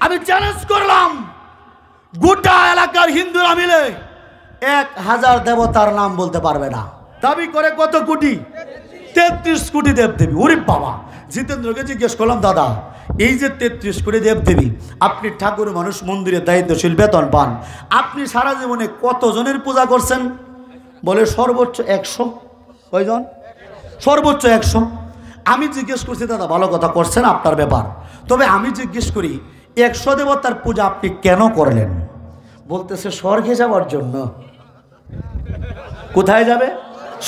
আমি চ্যালেঞ্জ করলাম, গোটা এলাকার হিন্দুরা মিলে 1000 দেবতার নাম বলতে পারবে না। দাবি করে কত কোটি? 33 কোটি দেবদেবী। ওরে বাবা! জিতেন্দ্রকে জিজ্ঞেস করলাম, দাদা এই যে 33 কোটি দেবদেবী, আপনি ঠাকুর মানুষ, মন্দিরে দায়িত্বশীল, বেতন পান, আপনি সারা জীবনে কতজনের পূজা করছেন? বলে সর্বোচ্চ 100। কয়জন? সর্বোচ্চ 100। আমি জিজ্ঞেস করছি, দাদা ভালো কথা করছেন, আপনার ব্যাপার, তবে আমি জিজ্ঞেস করি 100 দেবতার পূজা আপনি কেন করলেন? বলতেছে স্বর্গে যাওয়ার জন্য। কোথায় যাবে?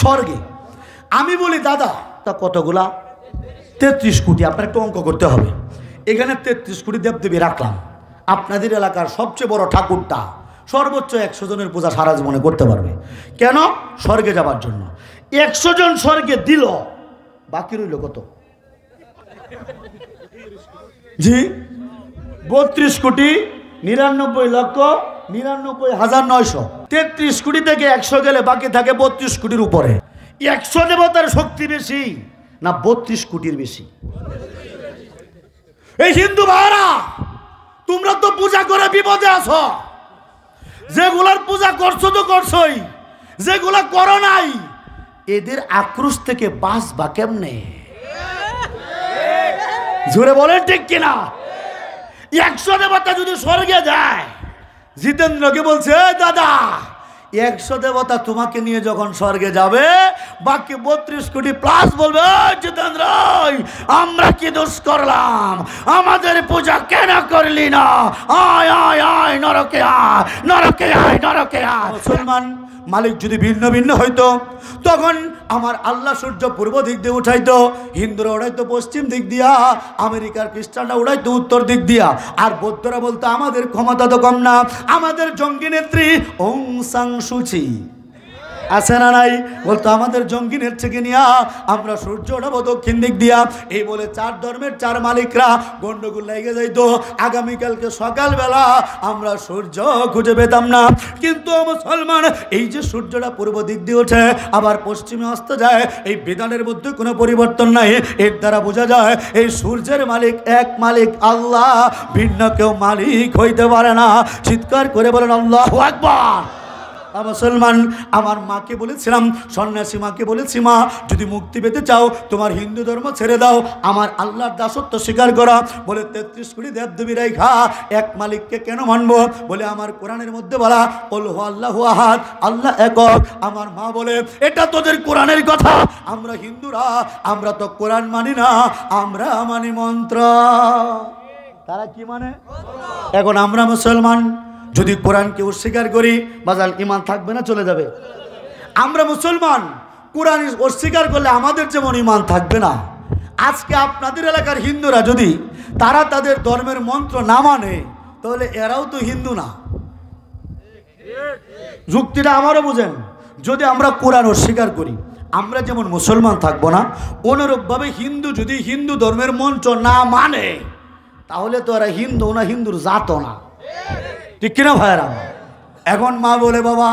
স্বর্গে। আমি বলি, দাদা তা কতগুলা? 33 কোটি। আপনার একটু অঙ্ক করতে হবে। এখানে 33 কোটি দেবদেবী রাখলাম, আপনাদের এলাকার সবচেয়ে বড় ঠাকুরটা সর্বোচ্চ 100 জনের পূজা সারা জীবনে করতে পারবে। কেন? স্বর্গে যাবার জন্য। 100 জন স্বর্গে দিল, বাকি রইল কত? জি 32 কোটি 99 লক্ষ 99,900। 33 কোটি থেকে 100 গেলে বাকি থাকে 32 কোটির উপরে। 100 দেবতার শক্তি বেশি না 32 কোটির বেশি? এই হিন্দু ভাইরা, তোমরা তো পূজা করে বিপদে আছো। যেগুলার পূজা করছো তো করছোই, যেগুলা করো নাই এদের আক্রোশ থেকে বাঁচবা কেমনে? জোরে বলেন ঠিক কিনা? 100 দেবতা যদি স্বর্গে যায়, জিতেন্দ্রকে বলছে, দাদা 100 দেবতা তোমাকে নিয়ে যখন স্বর্গে যাবে, বাকি 32 কোটি প্লাস বলবে, জিতেন্দ্র আমরা কি দোষ করলাম, আমাদের পূজা কেন করলি না? আয় আয় আয় নরকে আয়, নরকে আয়, নরকে আয়। মুসলমান মালিক যদি ভিন্ন ভিন্ন হইতো, তখন আমার আল্লাহ সূর্য পূর্ব দিক দিয়ে উঠাইতো, হিন্দুরা উড়াইতো পশ্চিম দিক দিয়া, আমেরিকার খ্রিস্টানরা উড়াইতো উত্তর দিক দিয়া, আর বৌদ্ধরা বলতো আমাদের ক্ষমতা তো কম না, আমাদের জঙ্গি নেত্রী অং সান সু চি আছে না নাই, বলতো আমাদের জঙ্গি নেত্রীকে নিয়া আমরা সূর্য উঠাবো দক্ষিণ দিক দিয়া। এই বলে 4 ধর্মের 4 মালিকরা গন্ডগোল লেগে যাইতো। আগামীকালকে সকালবেলা আমরা সূর্য খুঁজে পেতাম না। কিন্তু মুসলমান, এই যে সূর্যটা পূর্ব দিক দিয়ে ওঠে আবার পশ্চিমে অস্ত যায়, এই বিধানের মধ্যে কোনো পরিবর্তন নাই। এর দ্বারা বোঝা যায় এই সূর্যের মালিক এক মালিক আল্লাহ, ভিন্ন কেউ মালিক হইতে পারে না। চিৎকার করে বলেন আল্লাহু আকবার। মুসলমান, আমার মাকে বলেছিলাম, সন্ন্যাসী মাকে বলেছি, মা যদি মুক্তি পেতে চাও তোমার হিন্দু ধর্ম ছেড়ে দাও, আমার আল্লাহর দাসত্ব স্বীকার করা। বলে 33 কোটি দেবদেবী রাইখা এক মালিককে কেন মানবো? বলে আমার কোরআনের মধ্যে বলা কুল হু আল্লাহু আহাদ, আল্লাহ একক। আমার মা বলে এটা তোদের কোরআনের কথা, আমরা হিন্দুরা আমরা তো কোরআন মানি না, আমরা মানি মন্ত্র। তারা কি মানে? এখন আমরা মুসলমান যদি কোরআনকে অস্বীকার করি, বাজাল ইমান থাকবে না, চলে যাবে। আমরা মুসলমান কোরআন অস্বীকার করলে আমাদের যেমন ইমান থাকবে না। আজকে আপনাদের এলাকার হিন্দুরা যদি তারা তাদের ধর্মের মন্ত্র না মানে, তাহলে এরাও তো হিন্দু না। যুক্তিটা আমারও বুঝেন। যদি আমরা কোরআন অস্বীকার করি, আমরা যেমন মুসলমান থাকবো না, অনুরূপভাবে হিন্দু যদি হিন্দু ধর্মের মন্ত্র না মানে, তাহলে তো এরা হিন্দু না, হিন্দুর জাতও না। ঠিক কিনা ভাইয়েরা? এখন মা বলে, বাবা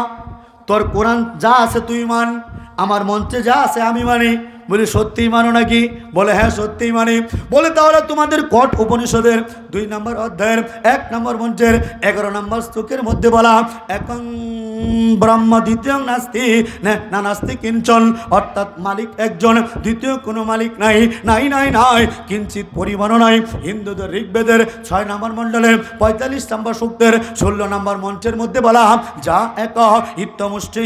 তোর কোরআন যা আছে তুই মান, আমার মন্ত্রে যা আছে আমি মানি। বলি সত্যিই মানো নাকি? বলে হ্যাঁ সত্যিই মানি। বলে তাহলে তোমাদের কট উপনিষদের 2 নম্বর অধ্যায়ের 1 নম্বর মন্ত্রের 11 নম্বর শ্লোকের মধ্যে বলা, একং ব্রহ্ম দ্বিতীয় নাস্তি না নাস্তি কিঞ্চন, অর্থাৎ মালিক একজন, দ্বিতীয় কোনো মালিক নাই, নাই নাই নাই, কিঞ্চিত পরিমাণও নাই। হিন্দুদের ঋগ্বেদের 6 নম্বর মণ্ডলের 45 নম্বর সূক্তের 16 নম্বর মন্ত্রের মধ্যে বলা, যা এক ইত্যমুষ্টি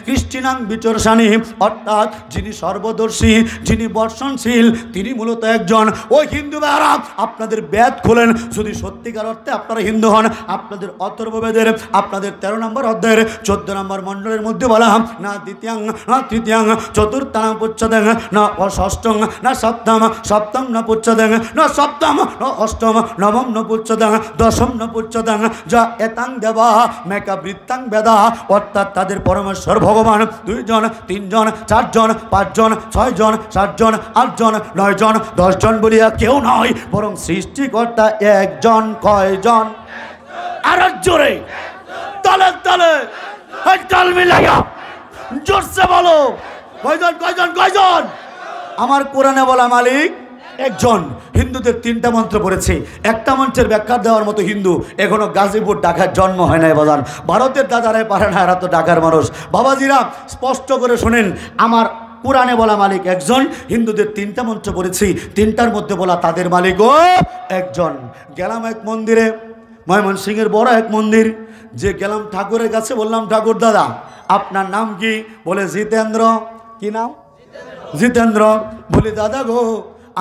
কৃষ্টিনাং বিচর্ষানি, অর্থাৎ যিনি সর্বদর্শী, যিনি বর্ষণশীল, তিনি মূলত একজন। ওই হিন্দু ভাইরা আপনাদের বেদ খোলেন, যদি সত্যিকার অর্থে আপনারা হিন্দু হন, আপনাদের অথর্ববেদের আপনাদের 13 নম্বর অধ্যায়ের 14 নম্বর মণ্ডলের মধ্যে বলা, না দ্বিতীয়াং না তৃতীয়াং চতুর্থাং পুচ্ছদেং না ষষ্ঠং না সপ্তম না পুচ্ছদেং না সপ্তম না অষ্টম নবম ন পুচ্ছদেং দশম ন পুচ্ছদেং, যা এতাং দেবা মেকা বৃত্তাং বেদা, অর্থাৎ তাদের পরমেশ্বর ভগবান 2 জন 3 জন 4 জন 5 জন 6 জন 7 জন 8 জন 9 জন 10 জন বলিয়া কেউ নয়, বরং সৃষ্টিকর্তা একজন। কয়জন? আর জোরে তালে তালে তাল মিলাইয়া জোরসে বলো, কয়জন কয়জন কয়জন? আমার কোরআনে বলা মালিক একজন। হিন্দুদের 3টা মন্ত্র পড়েছে, একটা মন্ত্রের ব্যাখ্যা দেওয়ার মতো হিন্দু এখনো গাজীপুর ঢাকার জন্ম হয় নাই বাজান। ভারতের দাদারাই পারে না, এরা তো ঢাকার মানুষ। বাবাজিরা স্পষ্ট করে শোনেন, আমার কোরআনে বলা মালিক একজন, হিন্দুদের 3টা মন্ত্র পড়েছি, 3টার মধ্যে বলা তাদের মালিকও একজন। গেলাম এক মন্দিরে, ময়মনসিংহের বড় এক মন্দির, যে গেলাম ঠাকুরের কাছে, বললাম ঠাকুর দাদা আপনার নাম কি? বলে জিতেন্দ্র। কি নাম? জিতেন্দ্র। বলি দাদা গো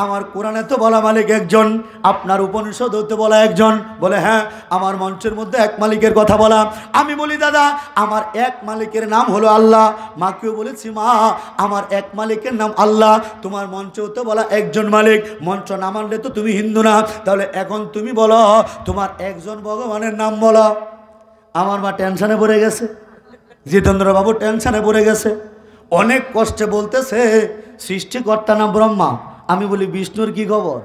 আমার কোরআনে তো বলা মালিক একজন, আপনার উপনিষদ হতে বলা একজন। বলে হ্যাঁ, আমার মঞ্চের মধ্যে এক মালিকের কথা বলা। আমি বলি দাদা আমার এক মালিকের নাম হলো আল্লাহ। মাকেও বলেছি মা আমার এক মালিকের নাম আল্লাহ, তোমার মঞ্চেও তো বলা একজন মালিক, মঞ্চ না মানলে তো তুমি হিন্দু না, তাহলে এখন তুমি বলো তোমার একজন ভগবানের নাম বলো। আমার মা টেনশনে পড়ে গেছে, জিতেন্দ্রবাবু টেনশনে পড়ে গেছে, অনেক কষ্টে বলতেছে সৃষ্টিকর্তা নাম ব্রহ্মা। আমি বলি বিষ্ণুর কি খবর?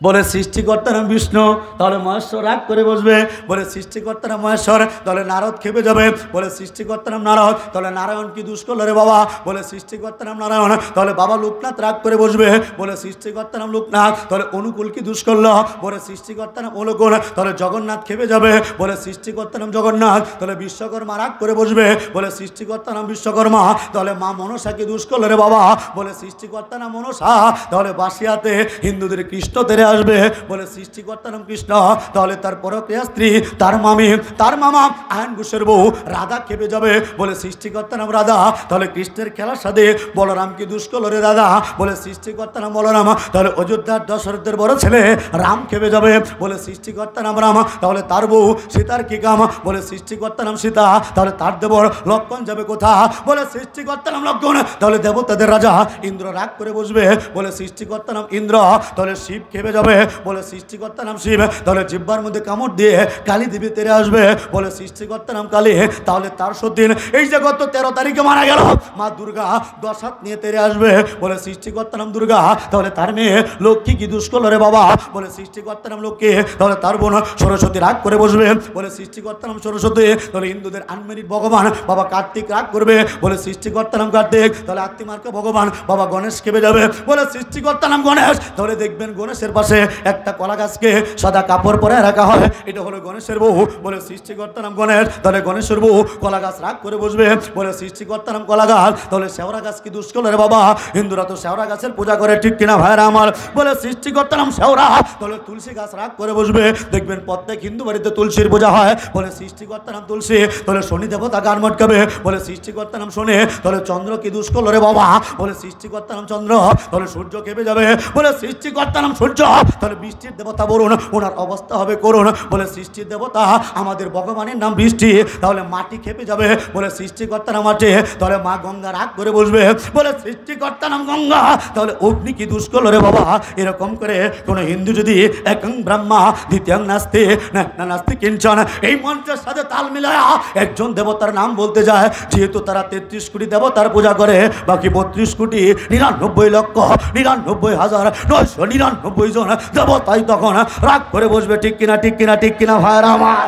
বলে সৃষ্টিকর্তা নাম বিষ্ণু, তাহলে মহেশ্বর রাগ করে বসবে। বলে সৃষ্টিকর্তা নাম মহেশ্বর, তাহলে নারদ খেপে যাবে। বলে সৃষ্টিকর্তা নাম নারদ, তাহলে নারায়ণ কি দুষ করলো রে বাবা? বলে সৃষ্টিকর্তা নাম নারায়ণ, তাহলে বাবা লোকনাথ রাগ করে বসবে। বলে সৃষ্টিকর্তা নাম লোকনাথ, তাহলে অনুকূল কি দুষ করলো? বলে সৃষ্টিকর্তা নাম অনুকূল, তাহলে জগন্নাথ খেপে যাবে। বলে সৃষ্টিকর্তা নাম জগন্নাথ, তাহলে বিশ্বকর্মা রাগ করে বসবে। বলে সৃষ্টিকর্তা নাম বিশ্বকর্মা, তাহলে মা মনসা কি দুষ করলো রে বাবা? বলে সৃষ্টিকর্তা নাম মনসা, তাহলে বাসিয়াতে হিন্দুদের কৃষ্ণ তেরে আসবে। বলে সৃষ্টিকর্তা নাম কৃষ্ণ, তাহলে তার পরক্রিয়া স্ত্রী তার মামি তার মামা আয়ন ঘোষের বউ রাধা খেপে যাবে। বলে সৃষ্টিকর্তা নাম রাধা, তাহলে কৃষ্ণের খেলার সাথে বলরাম কি দুষ করলো রে দাদা? বলে সৃষ্টিকর্তা নাম বলরাম, তাহলে অযোধ্যার দশরথের বড় ছেলে রাম খেপে যাবে। বলে সৃষ্টিকর্তা নাম রাম, তাহলে তার বউ সীতার কি কাম? বলে সৃষ্টিকর্তা নাম সীতা, তাহলে তার দেবর লক্ষণ যাবে কোথা? বলে সৃষ্টিকর্তা নাম লক্ষণ, তাহলে দেবতাদের রাজা ইন্দ্র রাগ করে বসবে। বলে সৃষ্টিকর্তা নাম ইন্দ্র, তাহলে শিব খেপে যাবে। বলে সৃষ্টিকর্তা নাম শিব, তাহলে জিহ্বার মধ্যে কামড় দিয়ে কালী দেবী তেরে আসবে। বলে সৃষ্টিকর্তা নাম কালী, তাহলে তার সতীন এই যে গত 13 তারিখে মারা গেল মা দুর্গা 10 হাত নিয়ে তেরে আসবে। বলে সৃষ্টিকর্তা নাম দুর্গা, তাহলে তার মেয়ে লক্ষ্মী কি দুষ করলো রে বাবা? বলে সৃষ্টিকর্তা নাম লক্ষ্মী, তাহলে তার বোন সরস্বতী রাগ করে বসবে। বলে সৃষ্টিকর্তা নাম সরস্বতী, তাহলে হিন্দুদের আনমেরিড ভগবান বাবা কার্তিক রাগ করবে। বলে সৃষ্টিকর্তা নাম কার্তিক, তাহলে আত্মিমার্কা ভগবান বাবা গণেশ খেপে যাবে। বলে সৃষ্টিকর্তা নাম গণেশ, তাহলে দেখবেন গণেশের পাশে একটা কলা গাছকে সাদা কাপড় পরে রাখা হয়, এটা হলো গণেশের বউ। বলে সৃষ্টিকর্তা নাম গণেশ, তাহলে গণেশের বউ কলা গাছ রাগ করে বসবে। বলে সৃষ্টিকর্তা নাম কলা গাছ, তাহলে শেওড়া গাছ কি দুষ করলো রে বাবা? হিন্দুরা তো শেওড়া গাছের পূজা করে, ঠিক কিনা ভাইরা আমার? বলে সৃষ্টিকর্তা নাম শেওড়া, তাহলে তুলসী গাছ রাগ করে বসবে। দেখবেন প্রত্যেক হিন্দু বাড়িতে তুলসীর পূজা হয়। বলে সৃষ্টিকর্তা নাম তুলসী, তাহলে শনি দেবতা গান মটকাবে। বলে সৃষ্টিকর্তা নাম শনি, তাহলে চন্দ্র কি দুষ করলো রে বাবা? বলে সৃষ্টিকর্তা নাম চন্দ্র, তাহলে সূর্য খেপে যাবে। বলে সৃষ্টিকর্তা নাম সূর্য, তাহলে বৃষ্টির দেবতা বরুণ, ওনার অবস্থা হবে করুণ। বলে সৃষ্টির দেবতা আমাদের ভগবানের নাম বৃষ্টি, তাহলে মাটি খেপে যাবে। বলে সৃষ্টিকর্তা নাম মাটি, তাহলে মা গঙ্গা রাগ করে বসবে। বলে সৃষ্টিকর্তা নাম গঙ্গা, তাহলে অগ্নি কি দুষ করলো রে বাবা? এরকম করে কোন হিন্দু যদি একং ব্রহ্মা দ্বিতীয়ং নাস্তি না নাস্তি কিঞ্চন এই মন্ত্রের সাথে তাল মিলায়া একজন দেবতার নাম বলতে যায়, যেহেতু তারা 33 কোটি দেবতার পূজা করে, বাকি 32 কোটি 99,99,999 জন দেবতাই তখন রাগ করে বসবে। ঠিক কিনা, ঠিক কিনা, ঠিক কিনা ভাইরা আমার?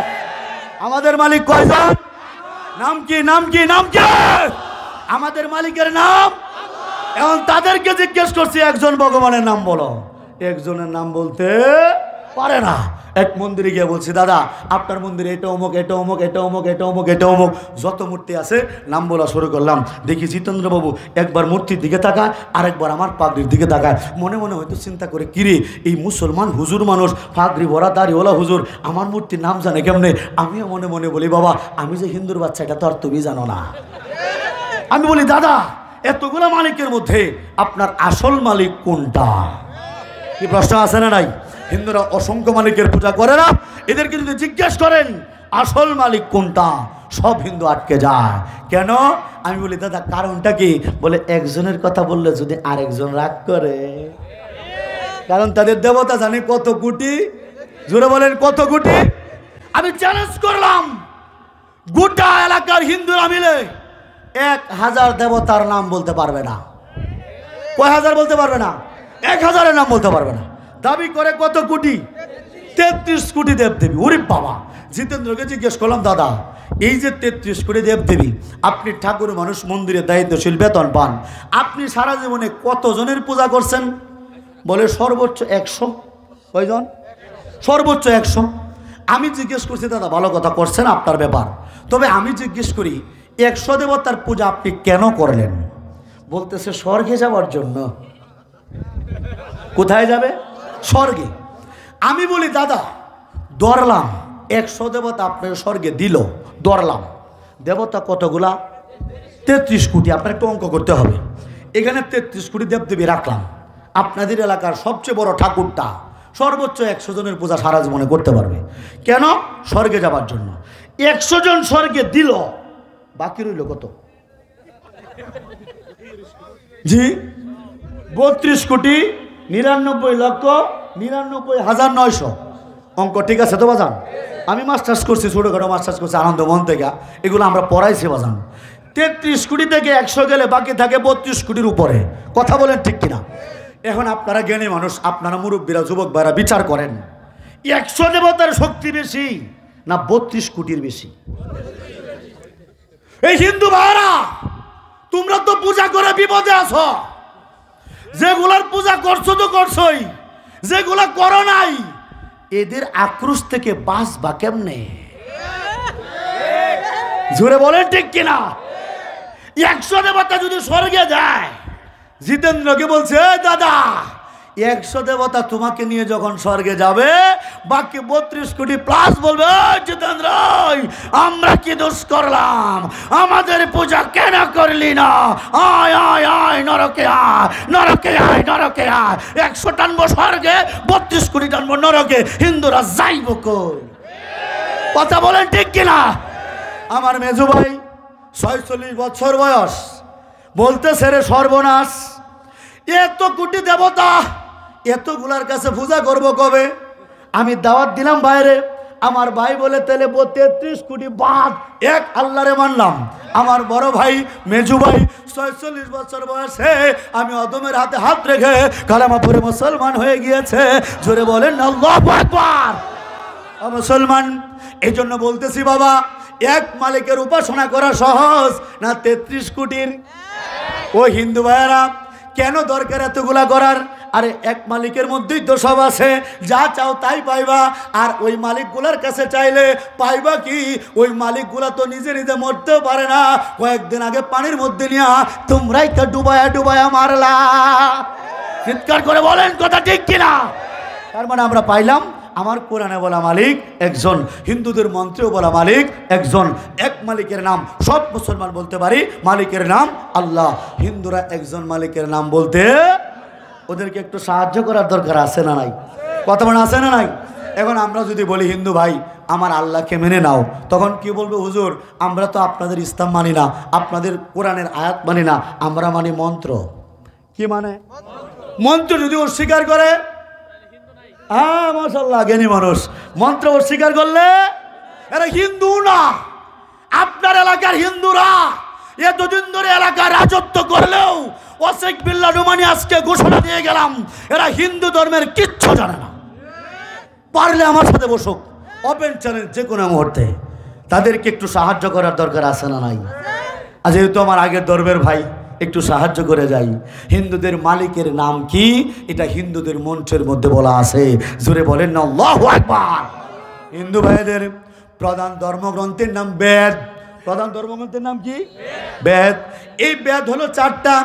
আমাদের মালিক কয়জন? নাম কি, নাম কি, নাম কি? আমাদের মালিকের নাম। এখন তাদেরকে জিজ্ঞেস করছি একজন ভগবানের নাম বলো, একজনের নাম বলতে পারে না। এক মন্দিরে গিয়ে বলছি দাদা আপনার মন্দিরে এটা অমুক, এটা অমুক, এটা অমুক, এটা অমুক, এটা অমুক, যত মূর্তি আছে নাম বলা শুরু করলাম। দেখি জিতেন্দ্রবাবু একবার মূর্তির দিকে তাকায়, আরেকবার আমার পাগড়ির দিকে তাকায়। মনে মনে হয়তো চিন্তা করে কিরে এই মুসলমান হুজুর মানুষ, পাগড়ি ভরা দাড়িওয়ালা হুজুর, আমার মূর্তির নাম জানে কেমনে? আমিও মনে মনে বলি বাবা আমি যে হিন্দুর বাচ্চা এটা তো আর তুমি জানো না। আমি বলি দাদা এতগুলা মালিকের মধ্যে আপনার আসল মালিক কোনটা? কি প্রশ্ন আছে না নাই? হিন্দুরা অসংখ্য মালিকের পূজা করে না, এদেরকে যদি জিজ্ঞেস করেন আসল মালিক কোনটা, সব হিন্দু আটকে যায়। কেন? আমি বলি দাদা কারণটা কি? বলে একজনের কথা বললে যদি আরেকজন রাগ করে, কারণ তাদের দেবতা জানি কত কোটি। জোরে বলেন কত কোটি? আমি চ্যালেঞ্জ করলাম গোটা এলাকার হিন্দুরা মিলে 1000 দেবতার নাম বলতে পারবে না। কয় হাজার বলতে পারবে না? 1000-এর নাম বলতে পারবে না। দাবি করে কত কোটি? 33 কোটি দেবদেবী। ওরে বাবা! জিতেন্দ্রকে জিজ্ঞেস করলাম দাদা এই যে 33 কোটি দেবদেবী, আপনি ঠাকুর মানুষ, মন্দিরে দায়িত্বশীল, বেতন পান, আপনি সারা জীবনে কতজনের পূজা করছেন? বলে সর্বোচ্চ 100। কয়জন? সর্বোচ্চ 100। আমি জিজ্ঞেস করছি, দাদা ভালো কথা করছেন, আপনার ব্যাপার। তবে আমি জিজ্ঞেস করি 100 দেবতার পূজা আপনি কেন করলেন? বলতেছে স্বর্গে যাওয়ার জন্য। কোথায় যাবে? স্বর্গে। আমি বলি দাদা ধরলাম 100 দেবতা আপনার স্বর্গে দিল, ধরলাম দেবতা কতগুলা? 33 কোটি। আপনার একটু অঙ্ক করতে হবে। এখানে 33 কোটি দেবদেবী রাখলাম। আপনাদের এলাকার সবচেয়ে বড় ঠাকুরটা সর্বোচ্চ 100 জনের পূজা সারা জীবনে করতে পারবে। কেন? স্বর্গে যাবার জন্য। 100 জন স্বর্গে দিল, বাকি রইল কত? জি 32 কোটি 99,99,900। অঙ্ক ঠিক আছে তো বাজান? আমি মাস্টার্স করছি, ছোটোখাটো মাস্টার্স করছি আনন্দ মন থেকে, এগুলো আমরা পড়াইছি বাজান। 33 কোটি থেকে 100 গেলে বাকি থাকে 32 কোটির উপরে। কথা বলেন ঠিক কিনা? এখন আপনারা জ্ঞানী মানুষ, আপনারা মুরব্বীরা, যুবক ভাইরা বিচার করেন, 100 দেবতার শক্তি বেশি না 32 কোটির বেশি? এই হিন্দু ভাইরা তোমরা তো পূজা করে বিপদে আছো। যেগুলার পূজা করছো তো করছোই, যেগুলা করো নাই এদের আক্রোশ থেকে বাঁচবা কেমনে? জোরে বলেন ঠিক কিনা? 100 দেবতা যদি স্বর্গে যায়, জিতেন্দ্রকে বলছে দাদা 100 দেবতা তোমাকে নিয়ে যখন স্বর্গে যাবে, বাকি 32 কোটি প্লাস বলবে জিতেন্দ্র আমরা কি দোষ করলাম, আমাদের পূজা কেন করলি না, আয় আয় আয় নরকে আয়, নরকে আয়, নরকে আয়। 100 টানবো স্বর্গে, 32 কোটি টানবো নরকে। হিন্দুরা যাইব কই? কথা বলেন ঠিক কিনা? আমার মেজু ভাই 46 বছর বয়স, বলতেছে রে সর্বনাশ, এত কোটি দেবতা এতগুলার কাছে পূজা করবো কবে? আমি দাওয়াত দিলাম বাইরে, আমার ভাই বলে তাহলে 33 কোটি বাদ এক আল্লাহরে মানলাম। আমার বড় ভাই মেজু ভাই 46 বছর বয়সে আমি অদমের হাতে হাত রেখে কালেমা পড়ে মুসলমান হয়ে গিয়েছে। জোরে বলেন আল্লাহু আকবার। মুসলমান এই জন্য বলতেছি বাবা, এক মালিকের উপাসনা করা সহজ না 33 কোটির? ও হিন্দু ভাইয়েরা কেন দরকার এতগুলা করার? আরে এক মালিকের মধ্যেই তো সব আছে, যা চাও তাই পাইবা। আর ওই মালিকগুলার কাছে চাইলে পাইবা কি? ওই মালিকগুলা তো নিজে নিজে মরতেও পারে না। কয়েকদিন আগে পানির মধ্যে নিয়ে তোমরাই তো ডুবায়া ডুবায়া মারলা। চিৎকার করে বলেন কথা ঠিক কিনা? তার মানে আমরা পাইলাম আমার কোরআনে বলা মালিক একজন, হিন্দুদের মন্ত্রেও বলা মালিক একজন। এক মালিকের নাম সব মুসলমান বলতে পারি, মালিকের নাম আল্লাহ। হিন্দুরা একজন মালিকের নাম বলতে, ওদেরকে একটু সাহায্য করার দরকার আছে না নাই? কথা মানে আছে না নাই? এখন আমরা যদি বলি হিন্দু ভাই আমার আল্লাহকে মেনে নাও, তখন কি বলবে? হুজুর আমরা তো আপনাদের ইসলাম মানি না, আপনাদের কোরআনের আয়াত মানি না, আমরা মানি মন্ত্র। কি মানে? মন্ত্র যদি অস্বীকার করে, হ্যাঁ মাশাআল্লাহ জ্ঞানী মানুষ, মন্ত্র অস্বীকার করলে এরা হিন্দু না। আপনার এলাকার হিন্দুরা এতদিন ধরে এলাকায় রাজত্ব করলেও ওয়াসিক বিল্লাহ রুমানি আজকে ঘোষণা দিয়ে গেলাম, এরা হিন্দু ধর্মের কিচ্ছু জানে না। পারলে আমার সাথে বসুক, ওপেন চ্যালেঞ্জ যে কোনো মুহূর্তে। তাদেরকে একটু সাহায্য করার দরকার আছে না নাই? আর যেহেতু আমার আগের ধর্মের ভাই, একটু সাহায্য করে যাই। হিন্দুদের মালিকের নাম কি? এটা হিন্দুদের মন্ত্রের মধ্যে বলা আছে। জোরে বলেন না আল্লাহু আকবার। হিন্দু ভাইদের প্রধান ধর্মগ্রন্থের নাম বেদ। প্রধান ধর্মগ্রন্থের নাম কি? বেদ। এই বেদ হলো 4টা,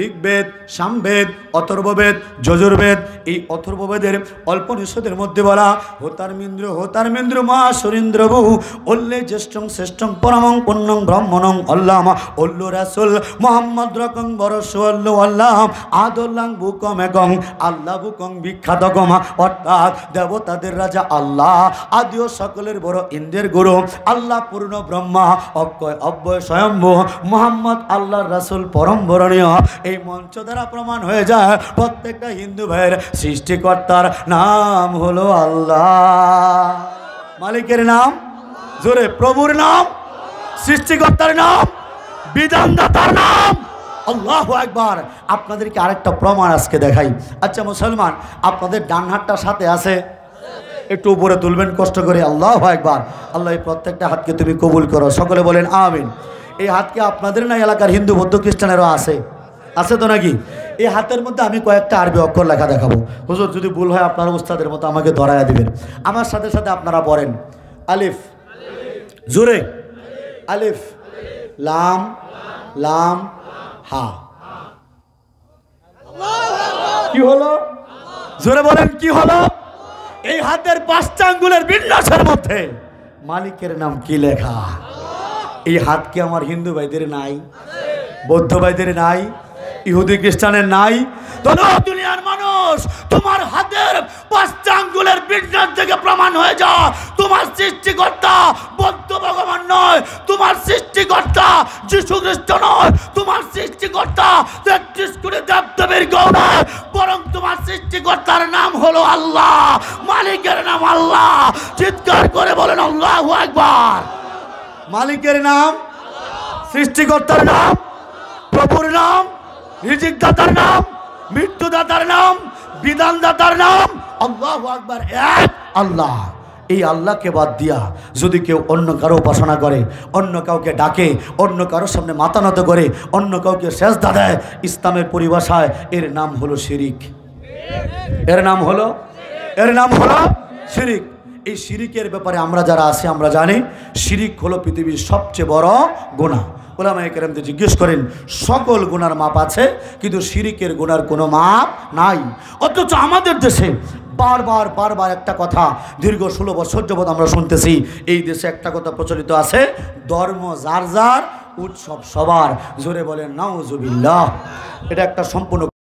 ঋগ্বেদ, সামবেদ, অথর্ববেদ, যজুর্বেদ। এই অথর্ববেদের অল্প নিষদের মধ্যে বলা হোতারমেন্দ্র মহাসুরেন্দ্র বহু অল্লে জ্যেষ্ঠং শ্রেষ্ঠং পরমং পুণ্যং ব্রহ্মণং অল্লাম অল্লু রাসুল মোহাম্মদ রকং বরসু অল্লু আল্লাহ আদল্লাং বুকম একং আল্লাহ বুকং বিখ্যাতকম। অর্থাৎ দেবতাদের রাজা আল্লাহ, আদিও সকলের বড় ইন্দ্রের গুরু আল্লাহ, পূর্ণ ব্রহ্মা, অক্ষয় অব্যয় স্বয়ম্ভু মোহাম্মদ আল্লাহর রাসুল পরম বরণীয়। এই মঞ্চ দ্বারা প্রমাণ হয়ে যায় প্রত্যেকটা হিন্দু ভাইয়ের সৃষ্টিকর্তার নাম হলো আল্লাহ। মালিকের নাম জোরে, প্রভুর নাম, সৃষ্টিকর্তার নাম, বিধানদাতার নাম আল্লাহু আকবার। আপনাদেরকে আরেকটা প্রমাণ আজকে দেখাই। আচ্ছা মুসলমান, আপনাদের ডান হাতটা সাথে আছে? একটু উপরে তুলবেন কষ্ট করে। আল্লাহু আকবার। আল্লাহ এই প্রত্যেকটা হাতকে তুমি কবুল করো, সকলে বলেন আমিন। এই হাতকে আপনাদের না এলাকার হিন্দু বৌদ্ধ খ্রিস্টানেরও আছে? আছে তো নাকি? এই হাতের মধ্যে আমি কয়েকটা আরবি অক্ষর লেখা দেখাবো। হুজুর যদি ভুল হয় আপনারা উস্তাদের মতো আমাকে ধরায়া দিবেন। আমার সাথে সাথে আপনারা পড়েন। আলিফ, জোরে, আলিফ, লাম, লাম, হা। কি হলো? জোরে বলেন কি হলো? এই হাতের 5টা আঙ্গুলের বিন্যাসের মধ্যে মালিকের নাম কি লেখা? এই হাত কি আমার হিন্দু ভাইদের নাই? বৌদ্ধ ভাইদের নাই? ইহুদি খ্রিস্টানের নাই? তো দুনিয়ার মানুষ, তোমার হাতের 5টা আঙ্গুলের বিন্যাস থেকে প্রমাণ হয়ে যা তোমার সৃষ্টিকর্তা বৌদ্ধ ভগবান নয়, তোমার সৃষ্টিকর্তা যীশু খ্রিস্ট নয়, তোমার সৃষ্টিকর্তা 33 কোটি দেবদেবীর গৌ নয়, বরং তোমার সৃষ্টিকর্তার নাম হলো আল্লাহ, মালিকের নাম আল্লাহ। চিৎকার করে বলেন আল্লাহু আকবার। মালিকের নাম, সৃষ্টিকর্তার নাম, প্রভুর নাম, রিজিকদাতার নাম, মৃত্যুদাতার নাম, বিধানদাতার নাম আল্লাহু আকবার, এক আল্লাহ। এই আল্লাহকে বাদ দিয়া যদি কেউ অন্য কারো উপাসনা করে, অন্য কাউকে ডাকে, অন্য কারোর সামনে মাথা নত করে, অন্য কাউকে সেজদা দেয়, ইসলামের পরিভাষায় এর নাম হলো শিরিক। এর নাম হলো শিরিক। এই শিরিকের ব্যাপারে আমরা যারা আছি আমরা জানি শিরিক হলো পৃথিবীর সবচেয়ে বড় গুনাহ। ওলামায়ে কেরামদের জিজ্ঞেস করেন, সকল গুনার মাপ আছে কিন্তু শিরিকের গুনার কোনো মাপ নাই। অথচ আমাদের দেশে বারবার একটা কথা দীর্ঘ 16 বছর যাবৎ আমরা শুনতেছি। এই দেশে একটা কথা প্রচলিত আছে, ধর্ম যার যার, উৎসব সবার। জোরে বলেন নাউজুবিল্লাহ। এটা একটা সম্পূর্ণ